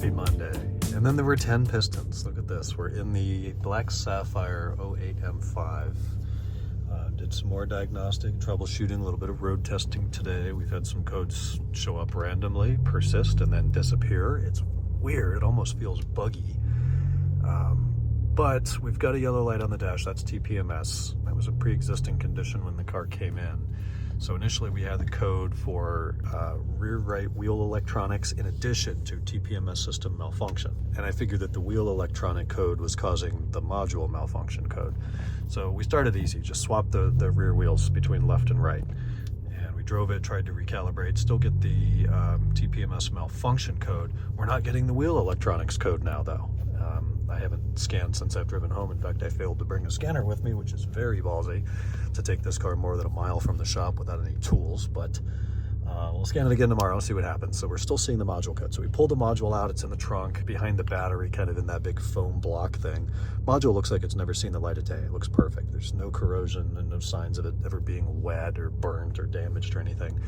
Happy Monday. And then there were 10 pistons. Look at this. We're in the Black Sapphire 08 M5. Did some more diagnostic, troubleshooting, a little bit of road testing today. We've had some codes show up randomly, persist, and then disappear. It's weird. It almost feels buggy. But we've got a yellow light on the dash. That's TPMS. That was a pre-existing condition when the car came in. So initially we had the code for rear right wheel electronics in addition to TPMS system malfunction. And I figured that the wheel electronic code was causing the module malfunction code. So we started easy, just swapped the rear wheels between left and right. And we drove it, tried to recalibrate, still get the TPMS malfunction code. We're not getting the wheel electronics code now though. I haven't scanned since I've driven home. In fact, I failed to bring a scanner with me, which is very ballsy to take this car more than a mile from the shop without any tools, but we'll scan it again tomorrow, see what happens. So we're still seeing the module code. So we pulled the module out, it's in the trunk behind the battery, kind of in that big foam block thing. Module looks like it's never seen the light of day. It looks perfect. There's no corrosion and no signs of it ever being wet or burnt or damaged or anything.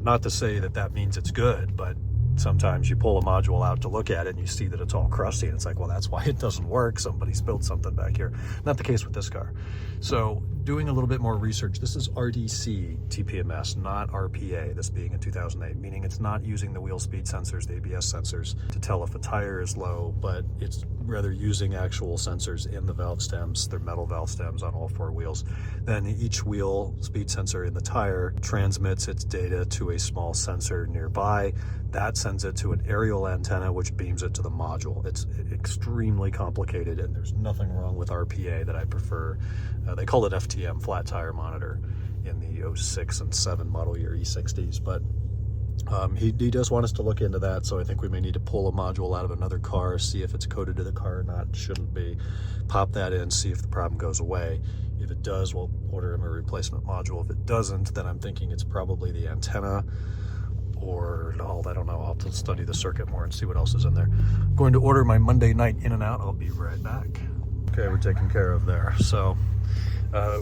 Not to say that that means it's good, but sometimes you pull a module out to look at it and you see that it's all crusty and it's like, well, that's why it doesn't work. Somebody spilled something back here. Not the case with this car. So doing a little bit more research, this is RDC TPMS, not RPA, this being a 2008, meaning it's not using the wheel speed sensors, the ABS sensors, to tell if a tire is low, but it's rather using actual sensors in the valve stems. They're metal valve stems on all four wheels. Then each wheel speed sensor in the tire transmits its data to a small sensor nearby. That sends it to an aerial antenna, which beams it to the module. It's extremely complicated, and there's nothing wrong with RPA that I prefer. They call it FTM, flat tire monitor, in the 06 and 7 model year E60s. But he does want us to look into that, so I think we may need to pull a module out of another car, see if it's coded to the car or not. Shouldn't be. Pop that in, see if the problem goes away. If it does, we'll order him a replacement module. If it doesn't, then I'm thinking it's probably the antenna, or I don't know. I'll have to study the circuit more and see what else is in there. I'm going to order my Monday night in and out. I'll be right back. Okay, we're taken care of there. So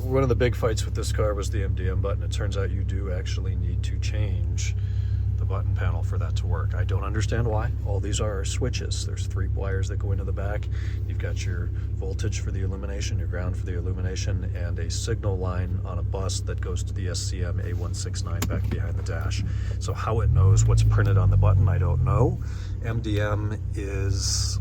one of the big fights with this car was the MDM button. It turns out you do actually need to change the button panel for that to work. I don't understand why. All these are switches. There's 3 wires that go into the back. You've got your voltage for the illumination, your ground for the illumination, and a signal line on a bus that goes to the SCM A169 back behind the dash. So how it knows what's printed on the button, I don't know. MDM is...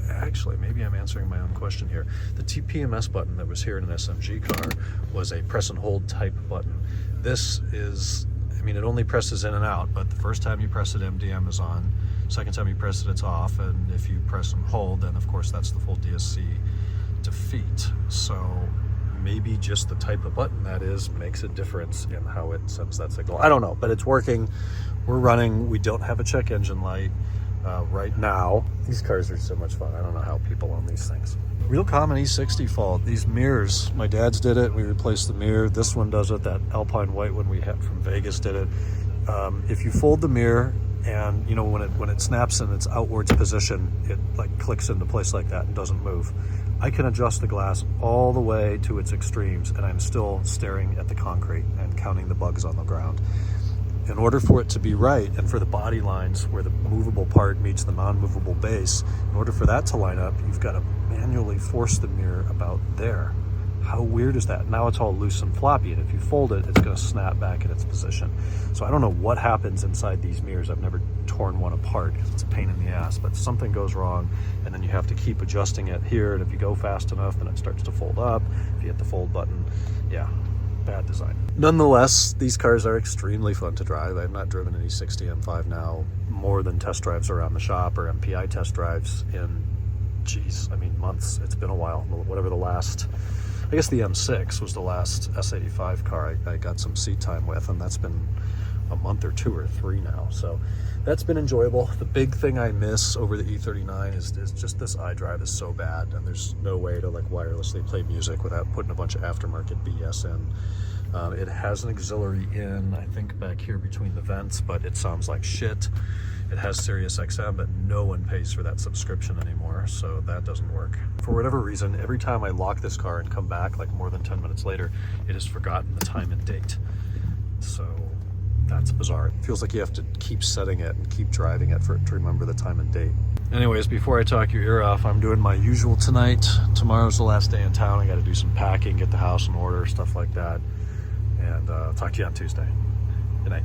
Actually, maybe I'm answering my own question here. The TPMS button that was here in an SMG car was a press and hold type button. This is... I mean, it only presses in and out, but the first time you press it, MDM is on. Second time you press it, it's off. And if you press and hold, then of course that's the full DSC defeat. So maybe just the type of button that is makes a difference in how it sends that signal. I don't know, but it's working. We're running. We don't have a check engine light right now. These cars are so much fun. I don't know how people own these things. Real common E60 fault, these mirrors. My dad's did it, we replaced the mirror. This one does it, that Alpine white one we had from Vegas did it. If you fold the mirror and you know when it snaps in its outwards position, it like clicks into place like that and doesn't move. I can adjust the glass all the way to its extremes and I'm still staring at the concrete and counting the bugs on the ground. In order for it to be right, and for the body lines where the movable part meets the non-movable base, in order for that to line up, you've got to manually force the mirror about there. How weird is that? Now it's all loose and floppy, and if you fold it, it's going to snap back in its position. So I don't know what happens inside these mirrors. I've never torn one apart because it's a pain in the ass, but something goes wrong, and then you have to keep adjusting it here, and if you go fast enough, then it starts to fold up. If you hit the fold button, yeah. Bad design. Nonetheless, these cars are extremely fun to drive. I've not driven an E60 M5 now more than test drives around the shop or MPI test drives in, geez, I mean months. It's been a while. Whatever the last, I guess the M6 was the last S85 car I got some seat time with, and that's been a month or 2 or 3 now. So that's been enjoyable. The big thing I miss over the E39 is just this iDrive is so bad, and there's no way to like wirelessly play music without putting a bunch of aftermarket BS in. It has an auxiliary in, I think, back here between the vents, but it sounds like shit. It has Sirius XM, but no one pays for that subscription anymore, so that doesn't work. For whatever reason, every time I lock this car and come back like more than 10 minutes later, it has forgotten the time and date. So That's bizarre. It feels like you have to keep setting it and keep driving it for it to remember the time and date. Anyways, before I talk your ear off, I'm doing my usual tonight. Tomorrow's the last day in town. I got to do some packing, get the house in order, stuff like that. And talk to you on Tuesday. Good night.